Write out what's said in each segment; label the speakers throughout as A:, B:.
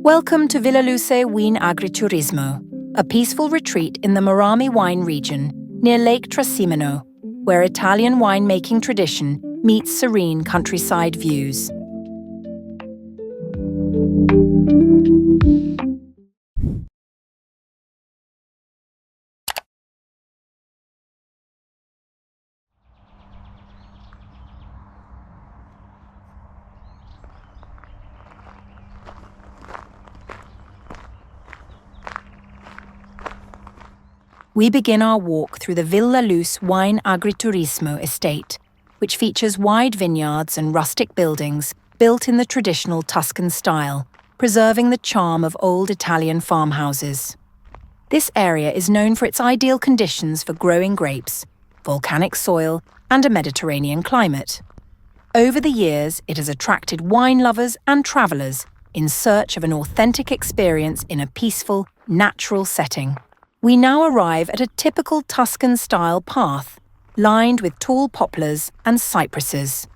A: Welcome to Villaluce Wine Agriturismo, a peaceful retreat in the Marami wine region near Lake Trasimeno, where Italian winemaking tradition meets serene countryside views. We begin our walk through the Villaluce Wine Agriturismo estate, which features wide vineyards and rustic buildings built in the traditional Tuscan style, preserving the charm of old Italian farmhouses. This area is known for its ideal conditions for growing grapes, volcanic soil, and a Mediterranean climate. Over the years, it has attracted wine lovers and travellers in search of an authentic experience in a peaceful, natural setting. We now arrive at a typical Tuscan-style path, lined with tall poplars and cypresses.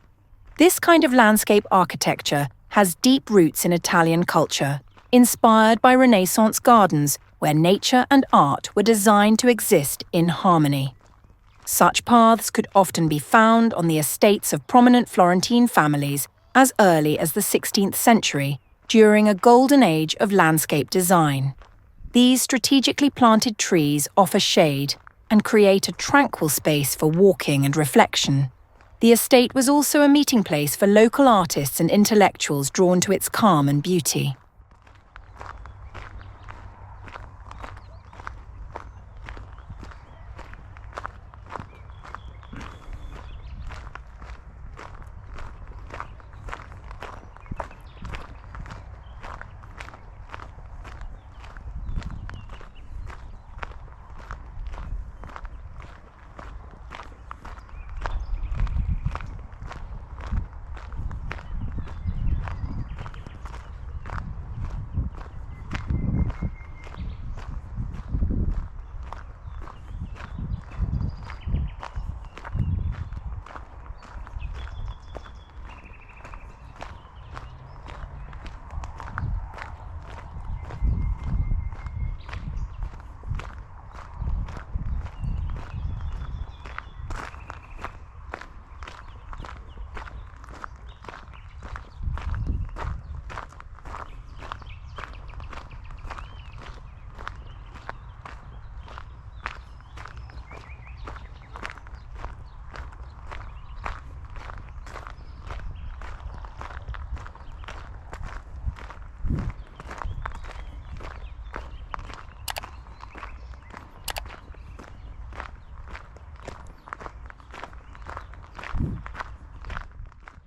A: This kind of landscape architecture has deep roots in Italian culture, inspired by Renaissance gardens where nature and art were designed to exist in harmony. Such paths could often be found on the estates of prominent Florentine families as early as the 16th century, during a golden age of landscape design. These strategically planted trees offer shade and create a tranquil space for walking and reflection. The estate was also a meeting place for local artists and intellectuals drawn to its calm and beauty.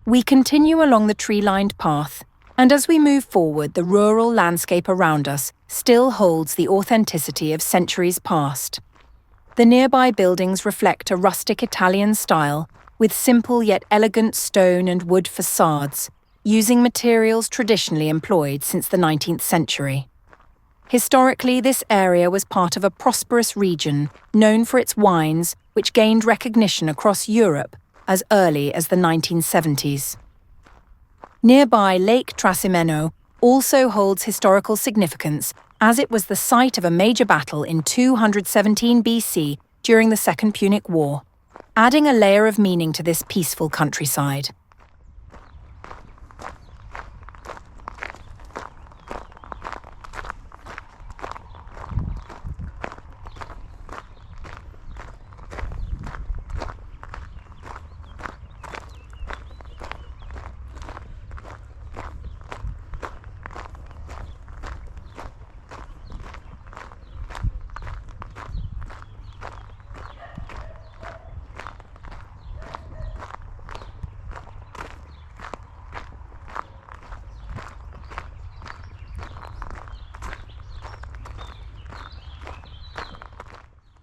A: We continue along the tree-lined path, and as we move forward, the rural landscape around us still holds the authenticity of centuries past. The nearby buildings reflect a rustic Italian style, with simple yet elegant stone and wood facades, using materials traditionally employed since the 19th century. Historically, this area was part of a prosperous region known for its wines, which gained recognition across Europe as early as the 1970s. Nearby Lake Trasimeno also holds historical significance, as it was the site of a major battle in 217 BC during the Second Punic War, adding a layer of meaning to this peaceful countryside.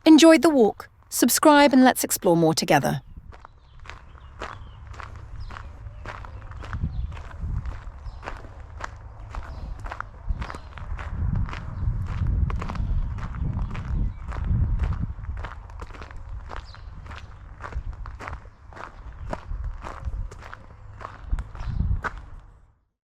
A: Enjoyed the walk? Subscribe and let's explore more together.